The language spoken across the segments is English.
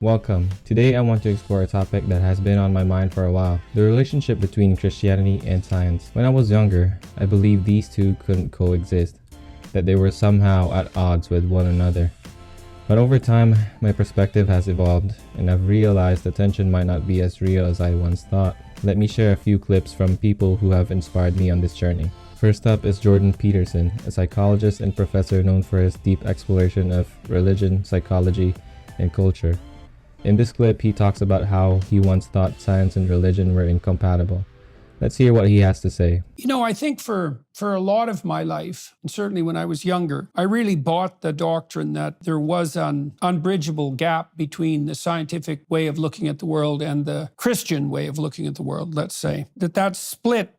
Welcome. Today I want to explore a topic that has been on my mind for a while, the relationship between Christianity and science. When I was younger, I believed these two couldn't coexist, that they were somehow at odds with one another. But over time, my perspective has evolved, and I've realized the tension might not be as real as I once thought. Let me share a few clips from people who have inspired me on this journey. First up is Jordan Peterson, a psychologist and professor known for his deep exploration of religion, psychology, and culture. In this clip, he talks about how he once thought science and religion were incompatible. Let's hear what he has to say. I think for a lot of my life, and certainly when I was younger, I really bought the doctrine that there was an unbridgeable gap between the scientific way of looking at the world and the Christian way of looking at the world, let's say. The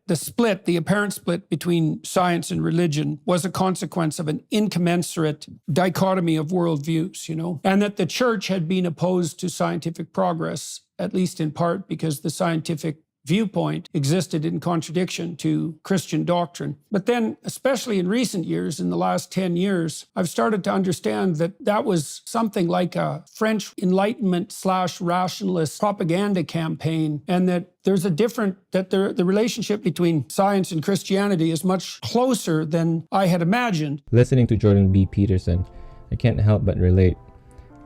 apparent split between science and religion was a consequence of an incommensurate dichotomy of worldviews, and that the church had been opposed to scientific progress, at least in part because the scientific viewpoint existed in contradiction to Christian doctrine. But then, especially in recent years, in the last 10 years, I've started to understand that that was something like a French Enlightenment/rationalist propaganda campaign, and that the relationship between science and Christianity is much closer than I had imagined. Listening to Jordan B. Peterson, I can't help but relate.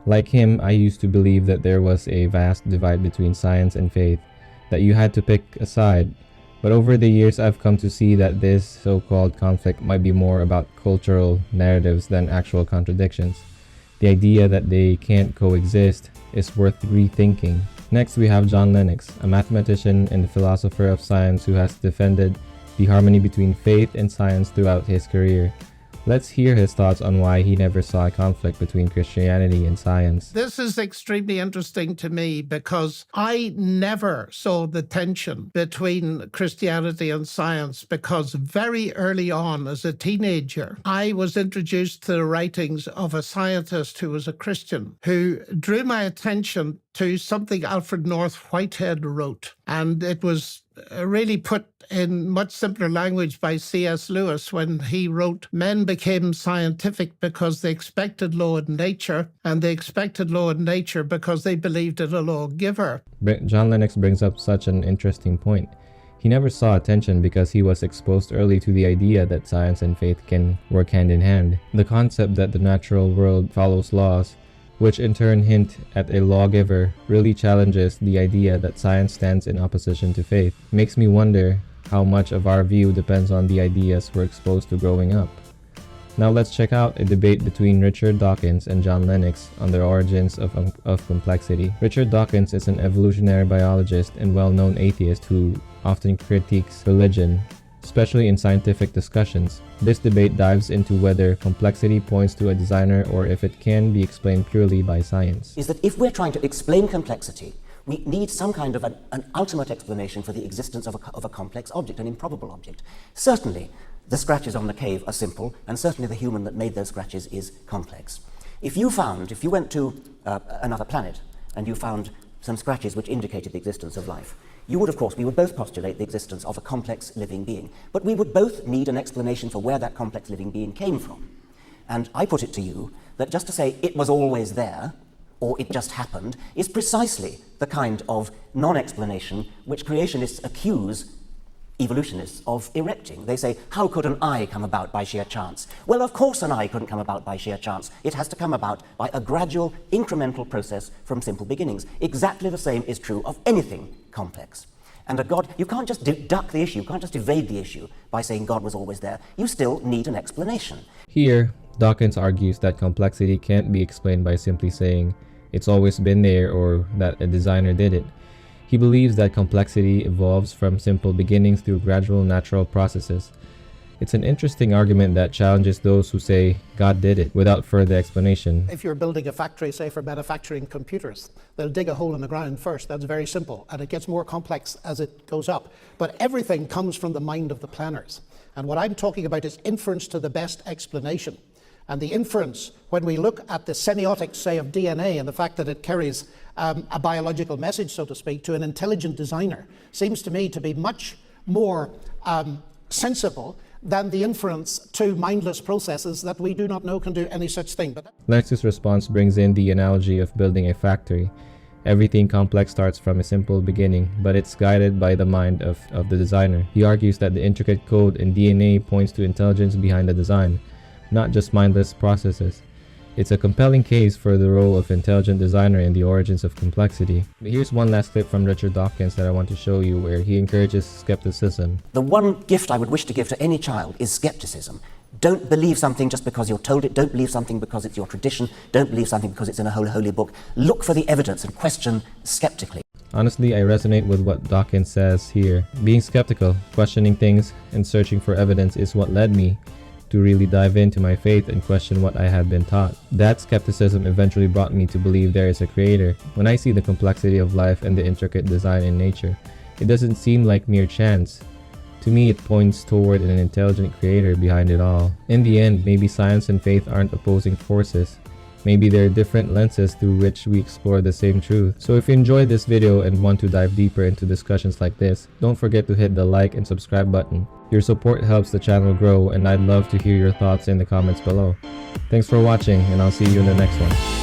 Like him, I used to believe that there was a vast divide between science and faith, that you had to pick a side. But over the years, I've come to see that this so-called conflict might be more about cultural narratives than actual contradictions. The idea that they can't coexist is worth rethinking. Next, we have John Lennox, a mathematician and philosopher of science who has defended the harmony between faith and science throughout his career. Let's hear his thoughts on why he never saw a conflict between Christianity and science. This is extremely interesting to me because I never saw the tension between Christianity and science, because very early on as a teenager, I was introduced to the writings of a scientist who was a Christian, who drew my attention to something Alfred North Whitehead wrote. And it was really put in much simpler language by C.S. Lewis when he wrote, "Men became scientific because they expected law in nature, and they expected law in nature because they believed in a lawgiver." John Lennox brings up such an interesting point. He never saw a tension because he was exposed early to the idea that science and faith can work hand in hand. The concept that the natural world follows laws, which in turn hint at a lawgiver, really challenges the idea that science stands in opposition to faith. Makes me wonder how much of our view depends on the ideas we're exposed to growing up. Now let's check out a debate between Richard Dawkins and John Lennox on the origins of complexity. Richard Dawkins is an evolutionary biologist and well-known atheist who often critiques religion, especially in scientific discussions. This debate dives into whether complexity points to a designer or if it can be explained purely by science. Is that if we're trying to explain complexity, we need some kind of an ultimate explanation for the existence of a complex object, an improbable object. Certainly, the scratches on the cave are simple, and certainly the human that made those scratches is complex. If you went to another planet and you found some scratches which indicated the existence of life, we would both postulate the existence of a complex living being, but we would both need an explanation for where that complex living being came from. And I put it to you that just to say it was always there, or it just happened, is precisely the kind of non-explanation which creationists accuse evolutionists of erecting. They say, how could an eye come about by sheer chance? Well, of course an eye couldn't come about by sheer chance. It has to come about by a gradual, incremental process from simple beginnings. Exactly the same is true of anything complex. And a God, you can't just duck the issue, you can't just evade the issue by saying God was always there. You still need an explanation. Here, Dawkins argues that complexity can't be explained by simply saying it's always been there or that a designer did it. He believes that complexity evolves from simple beginnings through gradual natural processes. It's an interesting argument that challenges those who say God did it without further explanation. If you're building a factory, say for manufacturing computers, they'll dig a hole in the ground first. That's very simple, and it gets more complex as it goes up. But everything comes from the mind of the planners. And what I'm talking about is inference to the best explanation. And the inference, when we look at the semiotics, say, of DNA and the fact that it carries a biological message, so to speak, to an intelligent designer, seems to me to be much more sensible than the inference to mindless processes that we do not know can do any such thing. But Lennox's response brings in the analogy of building a factory. Everything complex starts from a simple beginning, but it's guided by the mind of the designer. He argues that the intricate code and DNA points to intelligence behind the design, not just mindless processes. It's a compelling case for the role of intelligent designer in the origins of complexity. But here's one last clip from Richard Dawkins that I want to show you, where he encourages skepticism. The one gift I would wish to give to any child is skepticism. Don't believe something just because you're told it. Don't believe something because it's your tradition. Don't believe something because it's in a holy book. Look for the evidence and question skeptically. Honestly, I resonate with what Dawkins says here. Being skeptical, questioning things, and searching for evidence is what led me to really dive into my faith and question what I had been taught. That skepticism eventually brought me to believe there is a creator. When I see the complexity of life and the intricate design in nature, it doesn't seem like mere chance. To me, it points toward an intelligent creator behind it all. In the end, maybe science and faith aren't opposing forces. Maybe they're different lenses through which we explore the same truth. So if you enjoyed this video and want to dive deeper into discussions like this, don't forget to hit the like and subscribe button. Your support helps the channel grow, and I'd love to hear your thoughts in the comments below. Thanks for watching, and I'll see you in the next one.